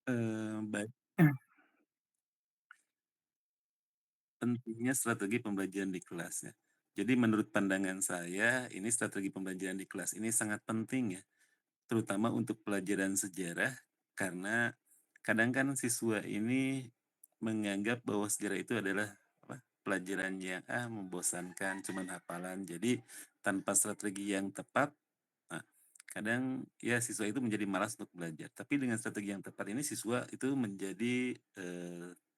Baik, pentingnya strategi pembelajaran di kelas ya. Jadi menurut pandangan saya, ini strategi pembelajaran di kelas ini sangat penting ya, terutama untuk pelajaran sejarah, karena kadang kan siswa ini menganggap bahwa sejarah itu adalah apa, pelajaran yang membosankan, cuman hafalan. Jadi tanpa strategi yang tepat, nah, kadang ya siswa itu menjadi malas untuk belajar. Tapi dengan strategi yang tepat ini siswa itu menjadi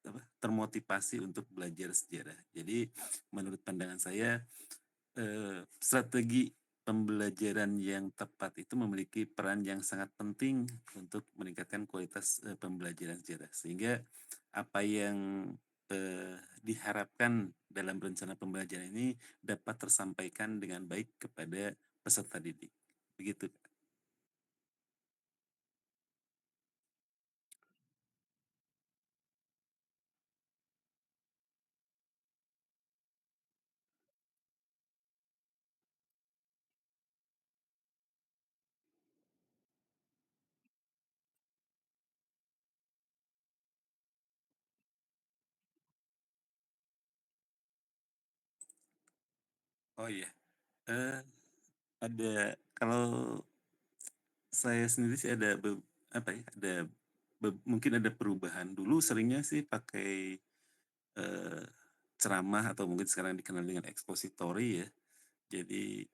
apa, termotivasi untuk belajar sejarah. Jadi menurut pandangan saya strategi pembelajaran yang tepat itu memiliki peran yang sangat penting untuk meningkatkan kualitas pembelajaran sejarah. Sehingga apa yang diharapkan dalam rencana pembelajaran ini dapat tersampaikan dengan baik kepada peserta didik. Begitu. Oh iya, eee, ada kalau saya sendiri sih ada apa ya, ada mungkin ada perubahan. Dulu seringnya sih pakai Eee, ceramah atau mungkin sekarang dikenal dengan ekspositori ya. Jadi,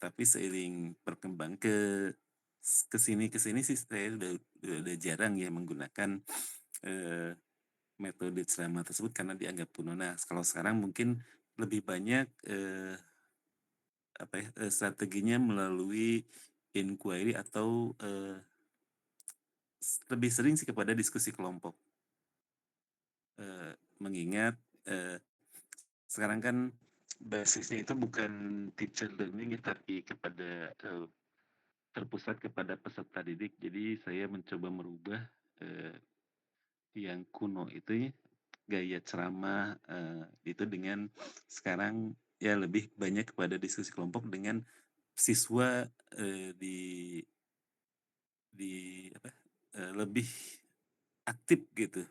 tapi seiring berkembang ke sini sih saya udah jarang ya menggunakan, eee, metode ceramah tersebut karena dianggap kuno. Nah, kalau sekarang mungkin lebih banyak, apa ya, strateginya melalui inquiry atau, lebih sering sih kepada diskusi kelompok, mengingat, sekarang kan basisnya itu bukan teacher learning ya, tapi kepada terpusat kepada peserta didik. Jadi saya mencoba merubah, eee, yang kuno itu ya, gaya ceramah, itu dengan sekarang ya lebih banyak kepada diskusi kelompok dengan siswa, di apa, lebih aktif gitu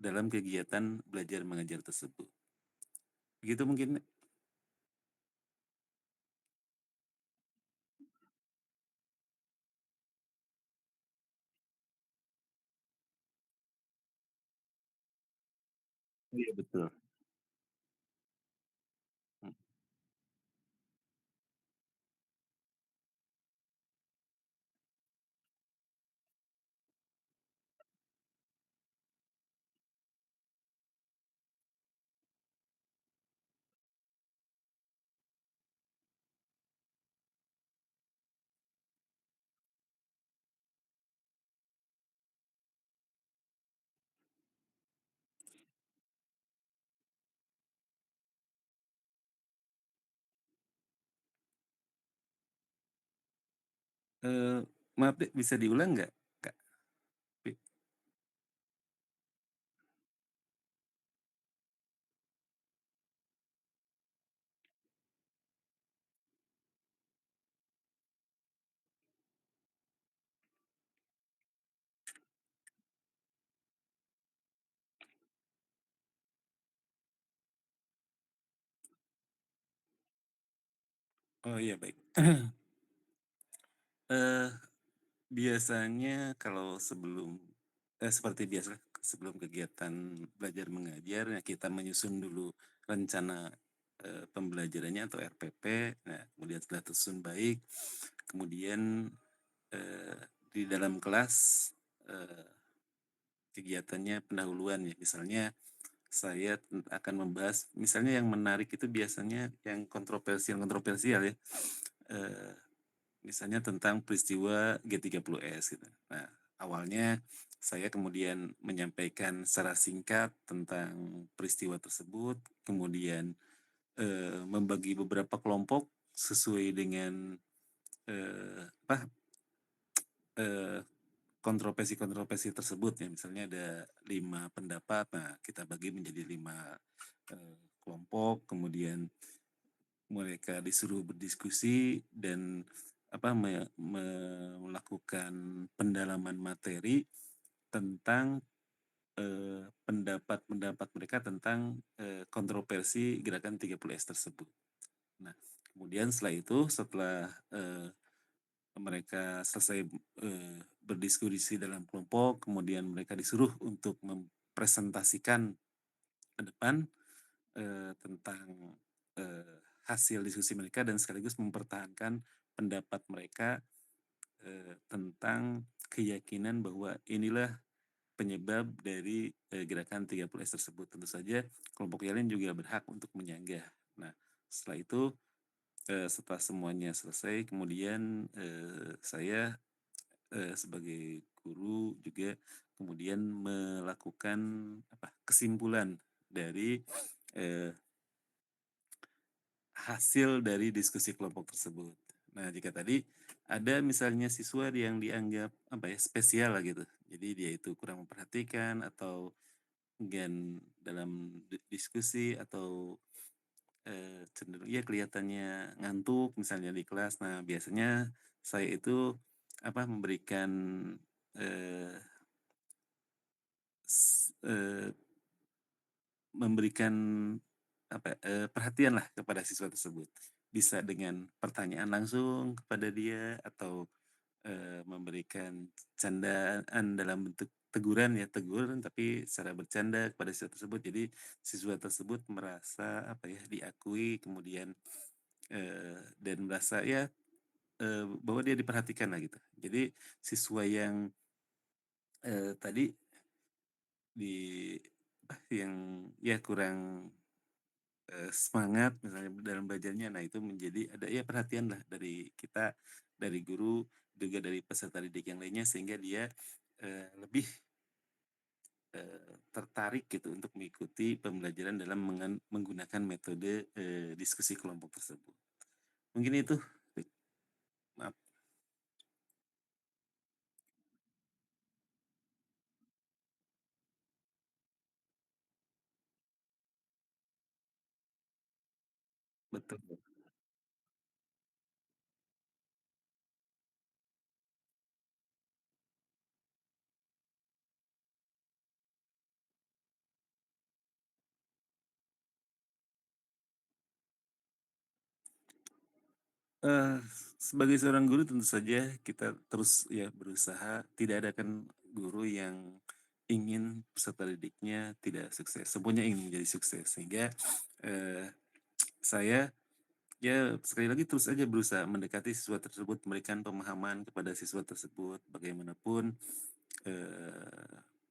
dalam kegiatan belajar mengajar tersebut. Begitu mungkin. Iya betul. Mhm. Eee, Maaf deh, bisa diulang nggak, Kak? Pi oh iya baik. Eee, Biasanya kalau seperti biasa sebelum kegiatan belajar mengajar, ya kita menyusun dulu rencana, pembelajarannya atau RPP. Nah, kemudian setelah tersusun baik, kemudian, di dalam kelas, eee, kegiatannya pendahuluan ya, misalnya saya akan membahas misalnya yang menarik itu biasanya yang kontroversial ya, eee misalnya tentang peristiwa G30S gitu. Nah, awalnya saya kemudian menyampaikan secara singkat tentang peristiwa tersebut, kemudian, membagi beberapa kelompok sesuai dengan, apa, eee, kontroversi-kontroversi tersebut ya. Misalnya ada 5 pendapat, nah kita bagi menjadi 5 kelompok, kemudian mereka disuruh berdiskusi dan apa, melakukan pendalaman materi tentang, pendapat-pendapat mereka tentang, kontroversi Gerakan 30S tersebut. Nah, kemudian setelah itu, setelah, mereka selesai, berdiskusi dalam kelompok, kemudian mereka disuruh untuk mempresentasikan ke depan, tentang, hasil diskusi mereka dan sekaligus mempertahankan pendapat mereka, tentang keyakinan bahwa inilah penyebab dari, gerakan 30S tersebut. Tentu saja kelompok yang lain juga berhak untuk menyanggah. Nah, setelah itu, setelah semuanya selesai kemudian, saya, sebagai guru juga kemudian melakukan kesimpulan dari, eee, hasil dari diskusi kelompok tersebut. Nah, jika tadi ada misalnya siswa yang dianggap spesial lah gitu, jadi dia itu kurang memperhatikan atau enggan dalam diskusi atau, cenderung ya kelihatannya ngantuk misalnya di kelas. Nah, biasanya saya itu memberikan, eee, s eee, memberikan perhatianlah kepada siswa tersebut. Bisa dengan pertanyaan langsung kepada dia atau, memberikan candaan dalam bentuk teguran ya, teguran tapi secara bercanda kepada siswa tersebut. Jadi siswa tersebut merasa diakui kemudian, dan merasa ya, bahwa dia diperhatikan lah gitu. Jadi siswa yang, tadi di yang ya kurang, semangat misalnya dalam belajarnya, nah itu menjadi ada ya perhatianlah dari kita, dari guru, juga dari peserta didik yang lainnya sehingga dia, lebih, tertarik gitu untuk mengikuti pembelajaran dalam menggunakan metode, diskusi kelompok tersebut. Mungkin itu, maaf, betul. Eee, sebagai seorang guru tentu saja kita terus ya berusaha, tidak ada kan guru yang ingin peserta didiknya tidak sukses, semuanya ingin menjadi sukses. Sehingga, eee, saya ya sekali lagi terus aja berusaha mendekati siswa tersebut, memberikan pemahaman kepada siswa tersebut. Bagaimanapun,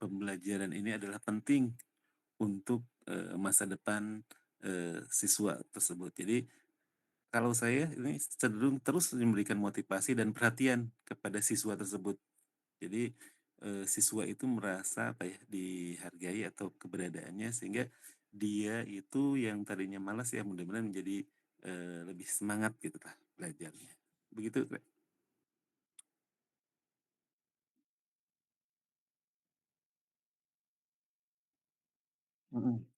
pembelajaran ini adalah penting untuk, masa depan, siswa tersebut. Jadi kalau saya ini cenderung terus memberikan motivasi dan perhatian kepada siswa tersebut. Jadi, siswa itu merasa dihargai atau keberadaannya sehingga dia itu yang tadinya malas ya mudah-mudahan menjadi, lebih semangat gitulah belajarnya. Begitu, Kak. Mhm.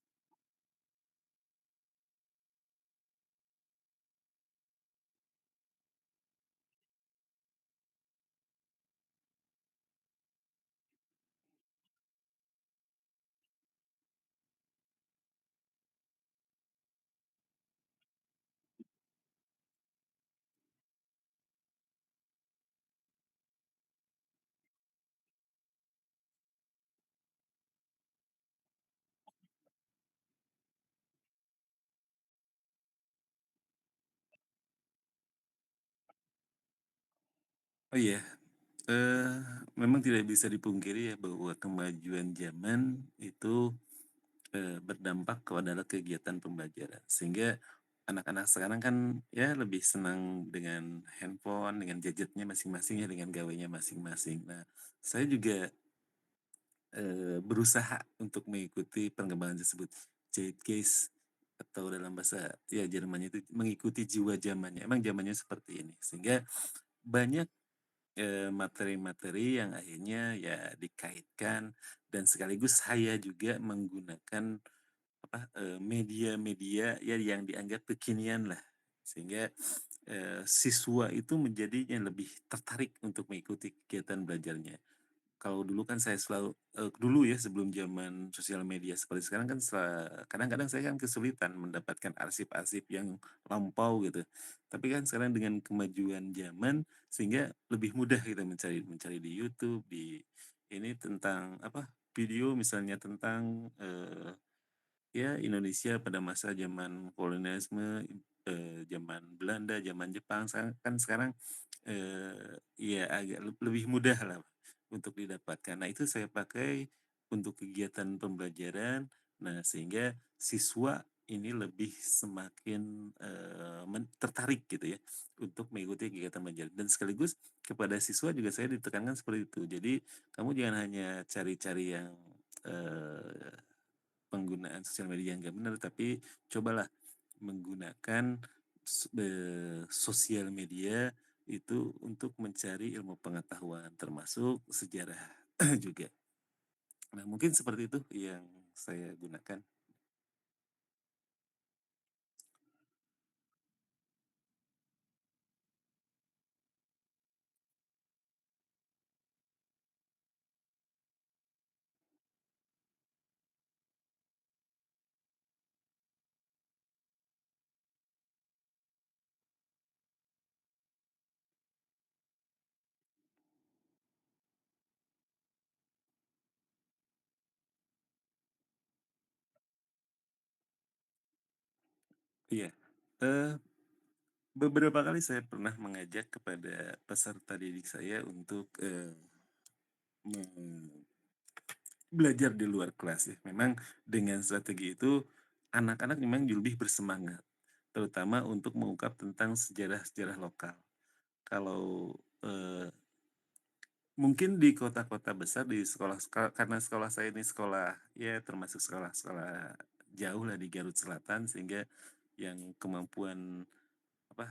Oh iya, eee, memang tidak bisa dipungkiri ya bahwa kemajuan zaman itu, berdampak kepada kegiatan pembelajaran. Sehingga anak-anak sekarang kan ya lebih senang dengan handphone, dengan gadgetnya masing-masing ya, dengan gawainya masing-masing. Nah, saya juga, berusaha untuk mengikuti perkembangan tersebut. Zeitgeist atau dalam bahasa ya Jermannya itu mengikuti jiwa zamannya, emang zamannya seperti ini. Sehingga banyak materi-materi yang akhirnya ya dikaitkan dan sekaligus saya juga menggunakan media-media ya yang dianggap kekinian lah. Sehingga, siswa itu menjadinya lebih tertarik untuk mengikuti kegiatan belajarnya. kalau dulu kan saya selalu dulu ya sebelum zaman sosial media seperti sekarang kan kadang-kadang saya kan kesulitan mendapatkan arsip-arsip yang lampau gitu. Tapi kan sekarang dengan kemajuan zaman sehingga lebih mudah kita mencari mencari di YouTube, di ini tentang apa, video misalnya tentang, ya, Indonesia pada masa zaman kolonialisme, zaman Belanda, zaman Jepang, sekarang, ya agak lebih mudah lah untuk didapatkan. Nah, itu saya pakai untuk kegiatan pembelajaran, nah sehingga siswa ini lebih semakin, tertarik gitu ya, untuk mengikuti kegiatan belajar dan sekaligus kepada siswa juga saya ditekankan seperti itu. Jadi, kamu jangan hanya cari-cari yang, eee penggunaan sosial media yang nggak benar, tapi cobalah menggunakan sosial media itu untuk mencari ilmu pengetahuan, termasuk sejarah juga. Nah, mungkin seperti itu yang saya gunakan. Iya, eee, beberapa kali saya pernah mengajak kepada peserta didik saya untuk, me belajar di luar kelas ya. Memang dengan strategi itu, anak-anak memang lebih bersemangat, terutama untuk mengungkap tentang sejarah-sejarah lokal. Kalau, mungkin di kota-kota besar, di karena sekolah saya ini sekolah, ya termasuk sekolah-sekolah jauh lah di Garut Selatan, sehingga yang kemampuan, apa,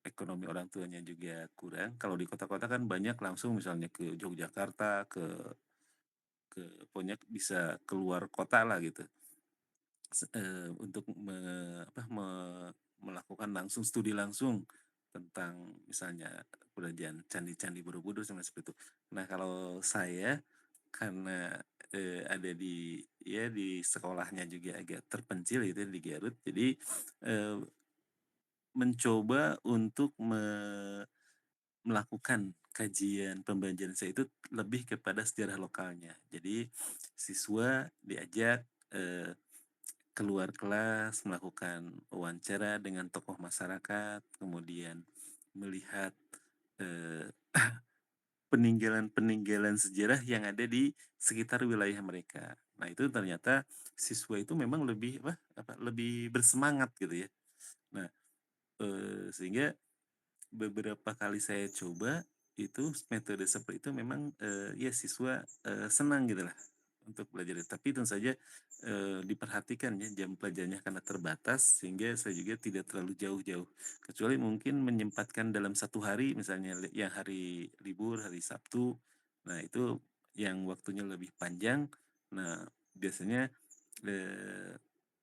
ekonomi orang tuanya juga kurang. Kalau di kota-kota kan banyak langsung misalnya ke Yogyakarta, pokoknya bisa keluar kota lah gitu. Untuk apa, melakukan langsung studi langsung tentang misalnya keberadaan candi-candi Borobudur sama seperti itu. Nah, kalau saya karena, ada di ya di sekolahnya juga agak terpencil gitu ya di Garut, jadi, eee, mencoba untuk melakukan kajian pembelajaran saya itu lebih kepada sejarah lokalnya. Jadi siswa diajak, keluar kelas, melakukan wawancara dengan tokoh masyarakat, kemudian melihat, eee, peninggalan-peninggalan sejarah yang ada di sekitar wilayah mereka. Nah, itu ternyata siswa itu memang lebih lebih bersemangat gitu ya. Nah, sehingga beberapa kali saya coba, itu metode seperti itu memang, ya siswa, senang gitulah untuk belajar. Tapi tentu saja, diperhatikan ya jam pelajarnya karena terbatas sehingga saya juga tidak terlalu jauh-jauh. Kecuali mungkin menyempatkan dalam satu hari misalnya yang hari libur, hari Sabtu, nah itu yang waktunya lebih panjang. Nah, biasanya, eee,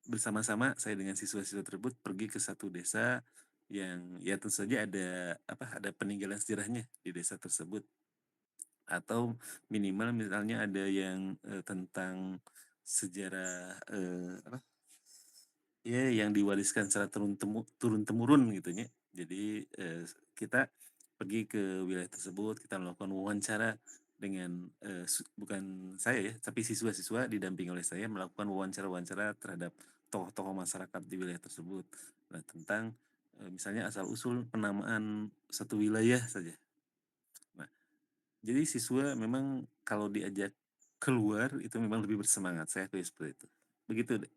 bersama-sama saya dengan siswa-siswa tersebut pergi ke satu desa yang ya tentu saja ada peninggalan sejarahnya di desa tersebut, atau minimal misalnya ada yang, tentang sejarah, ya yang diwariskan secara turun-temurun gitu ya. Jadi, kita pergi ke wilayah tersebut, kita melakukan wawancara dengan, bukan saya ya, tapi siswa-siswa didampingi oleh saya melakukan wawancara-wawancara terhadap tokoh-tokoh masyarakat di wilayah tersebut. Nah, tentang, misalnya asal-usul penamaan satu wilayah saja. Nah, jadi siswa memang kalau diajak keluar itu memang lebih bersemangat, saya akui seperti itu. Begitu deh.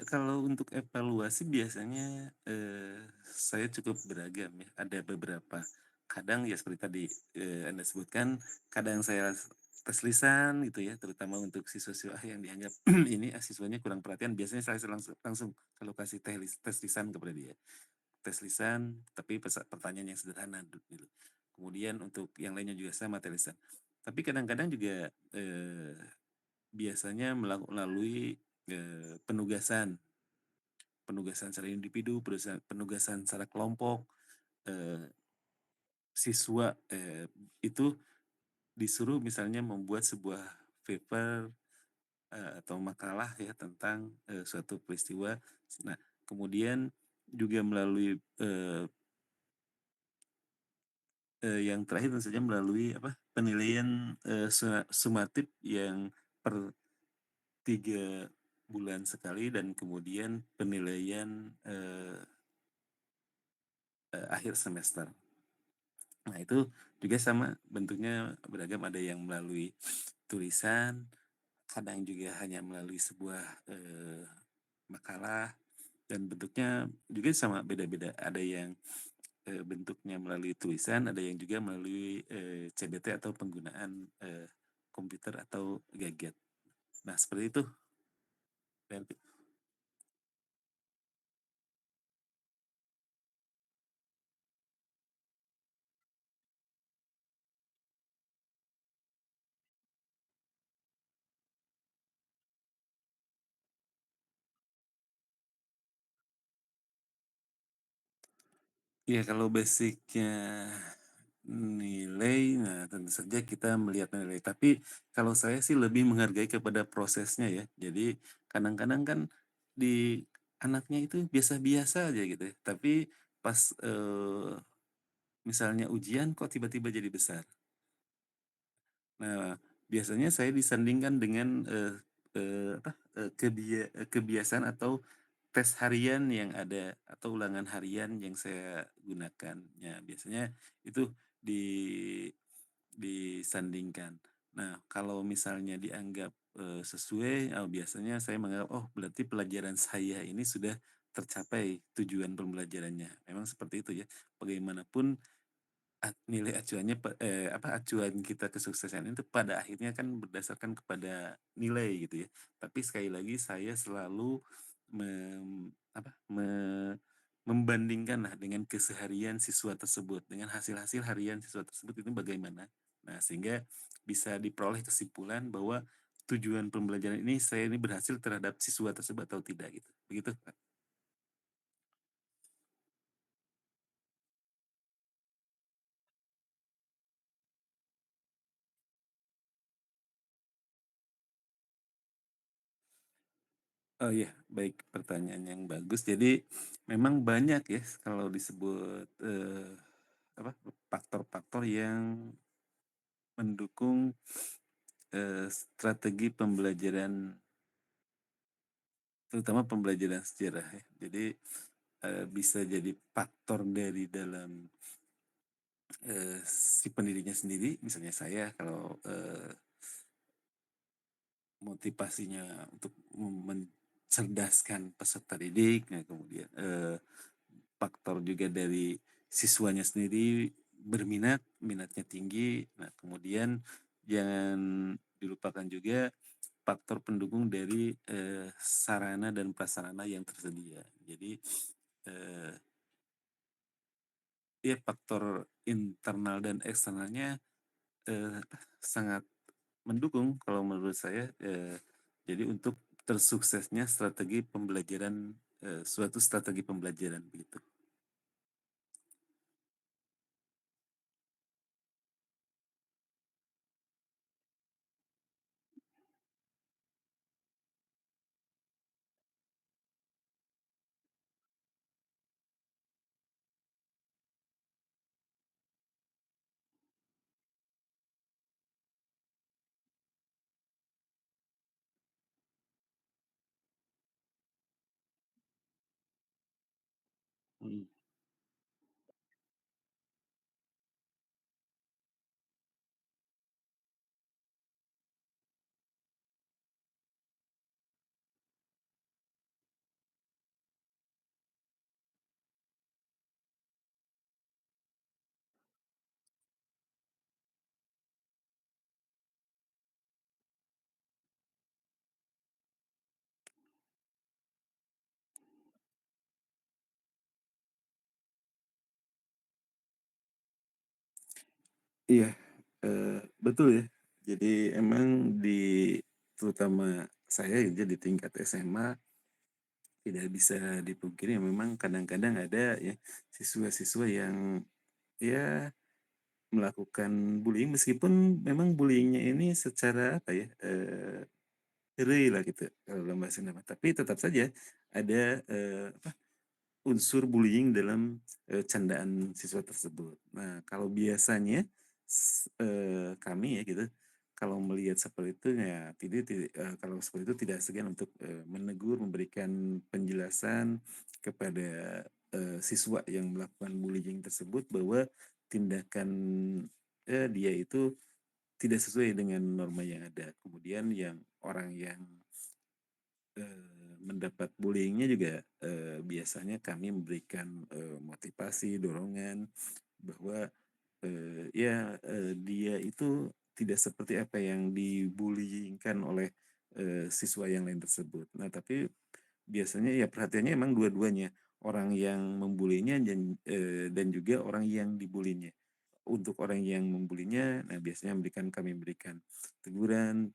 Kalau untuk evaluasi biasanya, saya cukup beragam ya, ada beberapa. Kadang ya seperti tadi, Anda sebutkan, kadang saya tes lisan gitu ya, terutama untuk siswa-siswa yang dianggap ini, siswanya kurang perhatian, biasanya saya langsung langsung kalau kasih tes lisan kepada dia. Tes lisan, tapi pertanyaan yang sederhana gitu. Kemudian untuk yang lainnya juga sama tes lisan. Tapi kadang-kadang juga, biasanya melalui, penugasan. Penugasan secara individu, penugasan secara kelompok, eee, siswa, itu disuruh misalnya membuat sebuah paper, atau makalah ya tentang, suatu peristiwa. Nah, kemudian juga melalui, yang terakhir tentu saja melalui apa, penilaian, sumatif yang per 3 bulan sekali dan kemudian penilaian, akhir semester. Nah, itu juga sama bentuknya beragam, ada yang melalui tulisan, kadang juga hanya melalui sebuah, makalah, dan bentuknya juga sama beda-beda. Ada yang, bentuknya melalui tulisan, ada yang juga melalui, CBT atau penggunaan, komputer atau gadget. Nah, seperti itu berarti. Ya kalau basicnya nilai, nah tentu saja kita melihat nilai, tapi kalau saya sih lebih menghargai kepada prosesnya ya. Jadi kadang-kadang kan di anaknya itu biasa-biasa aja gitu ya, tapi pas, misalnya ujian kok tiba-tiba jadi besar. Nah, biasanya saya disandingkan dengan, apa, kebiasaan atau tes harian yang ada atau ulangan harian yang saya gunakan. Ya, biasanya itu di disandingkan. Nah, kalau misalnya dianggap, sesuai, biasanya saya menganggap, "Oh, berarti pelajaran saya ini sudah tercapai tujuan pembelajarannya." Memang seperti itu ya. Bagaimanapun nilai acuannya apa, acuan kita kesuksesan itu pada akhirnya kan berdasarkan kepada nilai gitu ya. Tapi sekali lagi saya selalu apa, membandingkanlah dengan keseharian siswa tersebut, dengan hasil-hasil harian siswa tersebut itu bagaimana. Nah, sehingga bisa diperoleh kesimpulan bahwa tujuan pembelajaran ini saya ini berhasil terhadap siswa tersebut atau tidak gitu. Begitu, Kak. Oh iya, baik, pertanyaan yang bagus. Jadi memang banyak ya kalau disebut, apa, faktor-faktor yang mendukung, strategi pembelajaran, terutama pembelajaran sejarah ya. Jadi, bisa jadi faktor dari dalam, si pendirinya sendiri, misalnya saya kalau, motivasinya untuk mencerdaskan peserta didik, nah kemudian, faktor juga dari siswanya sendiri berminat, minatnya tinggi. Nah, kemudian jangan dilupakan juga faktor pendukung dari, sarana dan prasarana yang tersedia. Jadi, eee, ya faktor internal dan eksternalnya, sangat mendukung kalau menurut saya, jadi untuk tersuksesnya strategi pembelajaran, suatu strategi pembelajaran begitu. Iya, betul ya. Jadi emang terutama saya ya di tingkat SMA, tidak bisa dipungkiri memang kadang-kadang ada ya siswa-siswa yang ya melakukan bullying meskipun memang bullying-nya ini secara apa ya, Heureuy lah gitu kalau dalam bahasa Sunda mah. Tapi tetap saja ada, apa, unsur bullying dalam, candaan siswa tersebut. Nah, kalau biasanya kami ya gitu, kalau melihat seperti itu ya kalau seperti itu tidak segan untuk, menegur, memberikan penjelasan kepada, siswa yang melakukan bullying tersebut bahwa tindakan, dia itu tidak sesuai dengan norma yang ada. Kemudian orang yang mendapat bullying juga, biasanya kami memberikan, motivasi, dorongan bahwa, dia itu tidak seperti apa yang oleh, siswa yang lain tersebut. Nah, tapi biasanya ya perhatiannya emang dua-duanya, orang yang dan juga orang yang dibulinya. Untuk orang yang membulinya, nah biasanya kami memberikan teguran,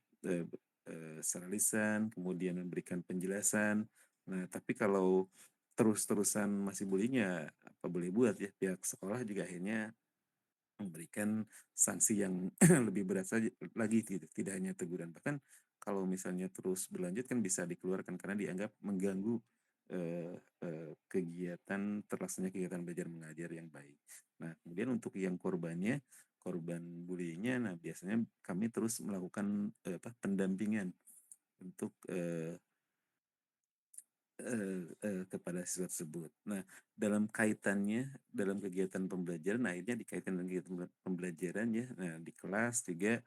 secara lisan, kemudian memberikan penjelasan. Nah, tapi kalau terus-terusan masih bullying ya apa boleh buat ya, pihak sekolah juga akhirnya memberikan sanksi yang lebih berat saja lagi, tidak hanya teguran. Bahkan kalau misalnya terus berlanjut kan bisa dikeluarkan karena dianggap mengganggu, terlaksananya kegiatan belajar mengajar yang baik. Nah, kemudian untuk yang korban bullying-nya, nah biasanya kami terus melakukan, pendampingan untuk, kepada siswa tersebut. Nah, dalam kegiatan pembelajaran, nah akhirnya dikaitkan dengan kegiatan pembelajaran ya, nah di kelas juga,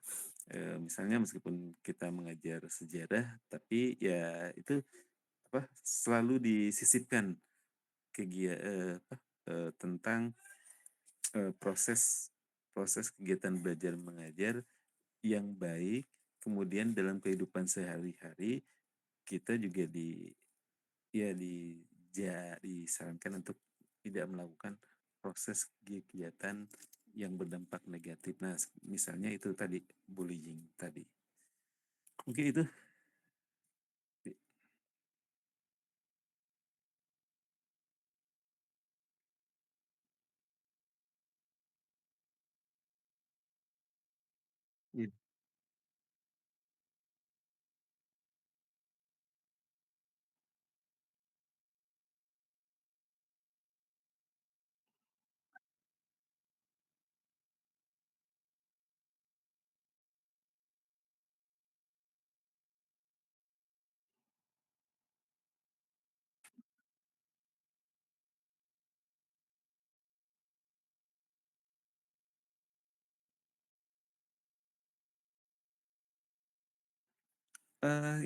misalnya meskipun kita mengajar sejarah, tapi ya itu selalu disisipkan tentang, proses proses kegiatan belajar mengajar yang baik, kemudian dalam kehidupan sehari-hari kita juga ya disarankan untuk tidak melakukan proses kegiatan yang berdampak negatif. Nah, misalnya itu tadi, bullying tadi. Mungkin itu. Iya.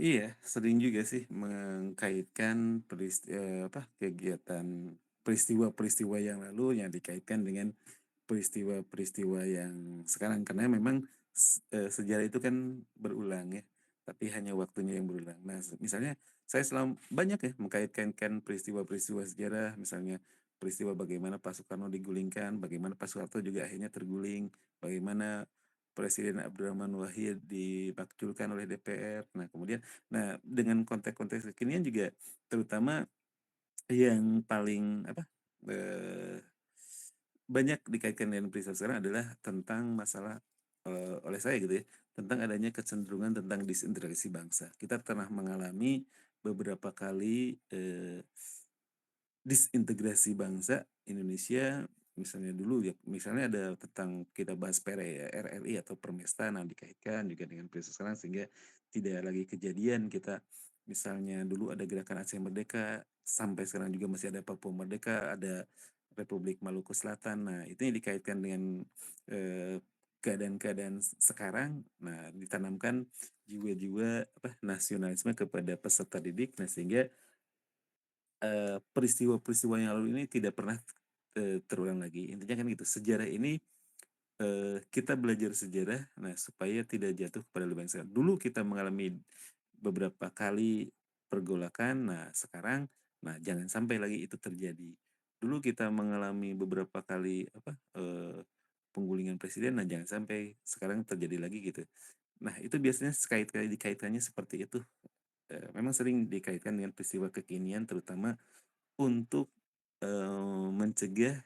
Iya, sering juga sih mengkaitkan kegiatan peristiwa-peristiwa yang lalu yang dikaitkan dengan peristiwa-peristiwa yang sekarang. Karena memang sejarah itu kan berulang ya, tapi hanya waktunya yang berulang. Nah, misalnya saya selalu banyak ya mengkaitkan peristiwa-peristiwa sejarah, misalnya peristiwa bagaimana Pak Soekarno digulingkan, bagaimana Pak Soeharto juga akhirnya terguling, bagaimana Presiden Abdurrahman Wahid dimakzulkan oleh DPR. Dengan konteks-konteks kekinian juga terutama yang paling banyak dikaitkan dengan peristiwa sekarang adalah tentang masalah, oleh saya gitu ya, tentang adanya kecenderungan tentang disintegrasi bangsa. Kita pernah mengalami beberapa kali, disintegrasi bangsa Indonesia, misalnya dulu ya, misalnya ada tentang kita bahas RRI atau Permesta, nah dikaitkan juga dengan peristiwa sekarang sehingga tidak lagi kejadian kita misalnya dulu ada gerakan Aceh Merdeka, sampai sekarang juga masih ada Papua Merdeka, ada Republik Maluku Selatan. Nah, itu yang dikaitkan dengan, keadaan-keadaan sekarang, nah ditanamkan jiwa-jiwa nasionalisme kepada peserta didik, nah sehingga peristiwa-peristiwa yang lalu ini tidak pernah, terulang lagi. Intinya kan gitu, sejarah ini, kita belajar sejarah, nah supaya tidak jatuh kepada lubang yang sama. Dulu kita mengalami beberapa kali pergolakan, nah sekarang, nah jangan sampai lagi itu terjadi. Dulu kita mengalami beberapa kali penggulingan presiden, nah jangan sampai sekarang terjadi lagi gitu. Nah itu biasanya dikaitkannya seperti itu, memang sering dikaitkan dengan peristiwa kekinian terutama untuk, mencegah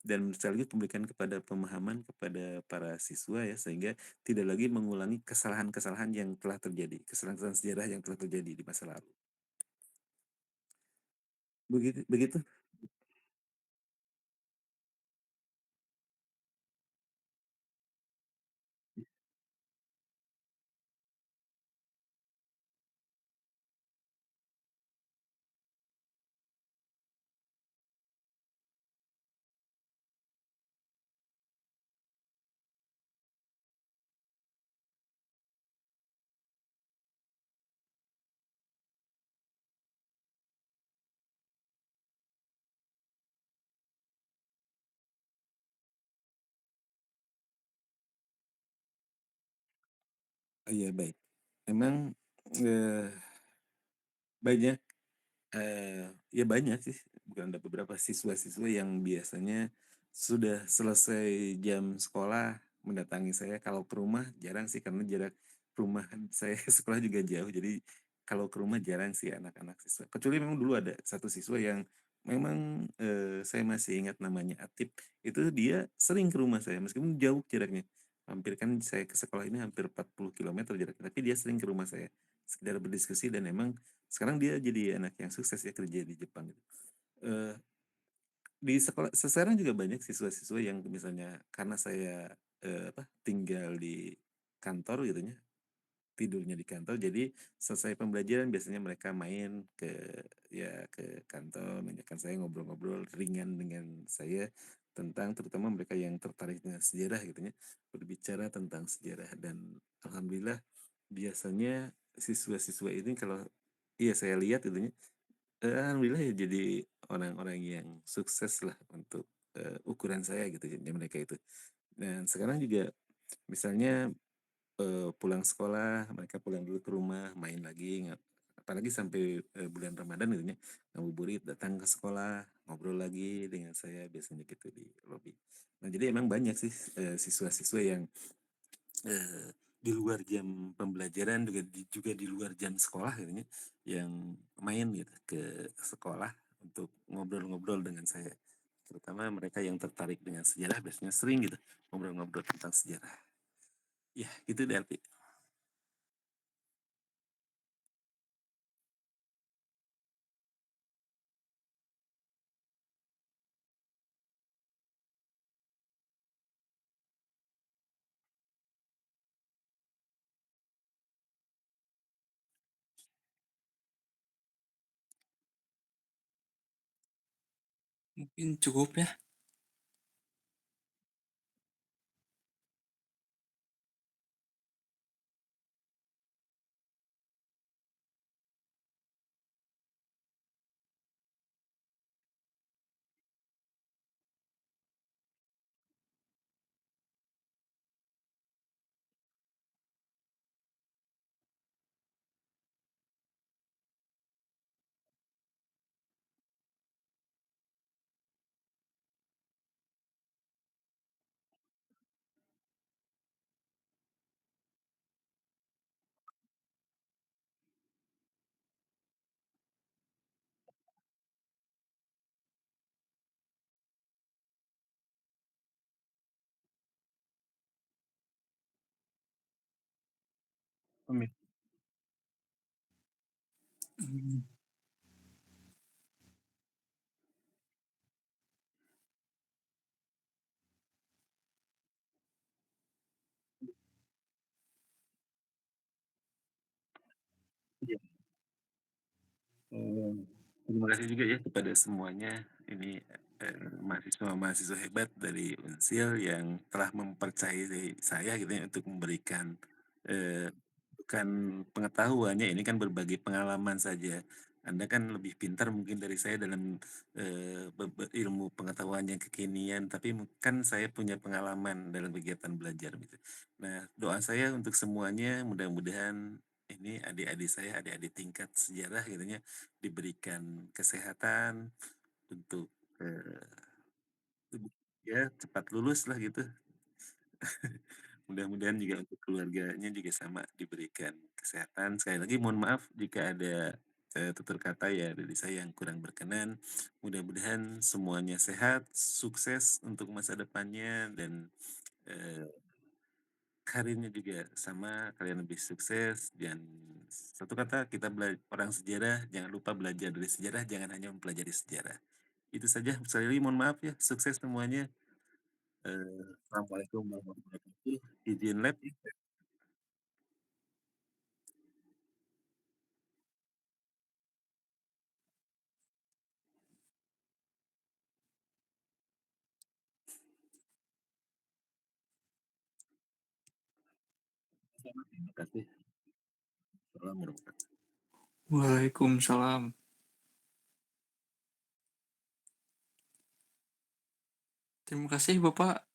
dan sekaligus memberikan kepada pemahaman kepada para siswa ya, sehingga tidak lagi mengulangi kesalahan-kesalahan yang telah terjadi, kesalahan-kesalahan sejarah yang telah terjadi di masa lalu. Begitu begitu. Oh iya baik. Memang, eee, banyak, ya banyak sih, bukan ada beberapa siswa-siswa yang biasanya sudah selesai jam sekolah mendatangi saya, kalau ke rumah jarang sih karena jarak rumah saya ke sekolah juga jauh, jadi kalau ke rumah jarang sih anak-anak siswa. Kecuali memang dulu ada satu siswa yang memang, saya masih ingat namanya Atip, itu dia sering ke rumah saya meskipun jauh jaraknya, hampir kan saya ke sekolah ini hampir 40 kilometer jaraknya, tapi dia sering ke rumah saya, sekedar berdiskusi dan emang sekarang dia jadi anak yang sukses ya kerja di Jepang gitu. Eee, di sekarang juga banyak siswa-siswa yang misalnya karena saya, tinggal di kantor gitu ya, tidurnya di kantor jadi selesai pembelajaran biasanya mereka main ke kantor, nanyakan saya ngobrol-ngobrol ringan dengan saya tentang terutama mereka yang tertarik dengan sejarah gitu ya, berbicara tentang sejarah dan alhamdulillah biasanya siswa-siswa ini kalau iya saya lihat gitu ya, alhamdulillah ya jadi orang-orang yang sukses lah untuk, ukuran saya gitu ya mereka itu. Dan sekarang juga misalnya, pulang sekolah mereka pulang dulu ke rumah main lagi apalagi sampai, bulan Ramadan gitu ya, ngabuburit datang ke sekolah, ngobrol lagi dengan saya biasanya gitu di lobi. Nah jadi emang banyak sih, siswa-siswa yang di luar jam pembelajaran juga di luar jam sekolah gitu ya, yang main gitu ke sekolah untuk ngobrol-ngobrol dengan saya. Terutama mereka yang tertarik dengan sejarah biasanya sering gitu ngobrol-ngobrol tentang sejarah. Ya gitu deh Alfi. Mungkin cukup ya. Amin. Hmm, Iya. Eee, terima kasih juga ya kepada semuanya. Ini, mahasiswa-mahasiswa hebat dari Unsil yang telah mempercayai saya gitu ya untuk memberikan, bukan pengetahuannya, ini kan berbagi pengalaman saja. Anda kan lebih pintar mungkin dari saya dalam, ilmu pengetahuan yang kekinian, tapi kan saya punya pengalaman dalam kegiatan belajar gitu. Nah, doa saya untuk semuanya mudah-mudahan ini adik-adik saya, adik-adik tingkat sejarah gitu ya, diberikan kesehatan untuk, ya cepat lulus lah gitu, Mudah-mudahan juga untuk keluarganya juga sama diberikan kesehatan. Sekali lagi mohon maaf jika ada, tutur kata ya dari saya yang kurang berkenan. Mudah-mudahan semuanya sehat, sukses untuk masa depannya dan, eee, karirnya juga sama, kalian lebih sukses dan satu kata kita orang sejarah jangan lupa belajar dari sejarah, jangan hanya mempelajari sejarah. Itu saja, sekali lagi mohon maaf ya, sukses semuanya. Assalamualaikum warahmatullahi wabarakatuh. Izin lab ya. Terima kasih. Salam warahmatullahi Waalaikumsalam. Terima kasih Bapak.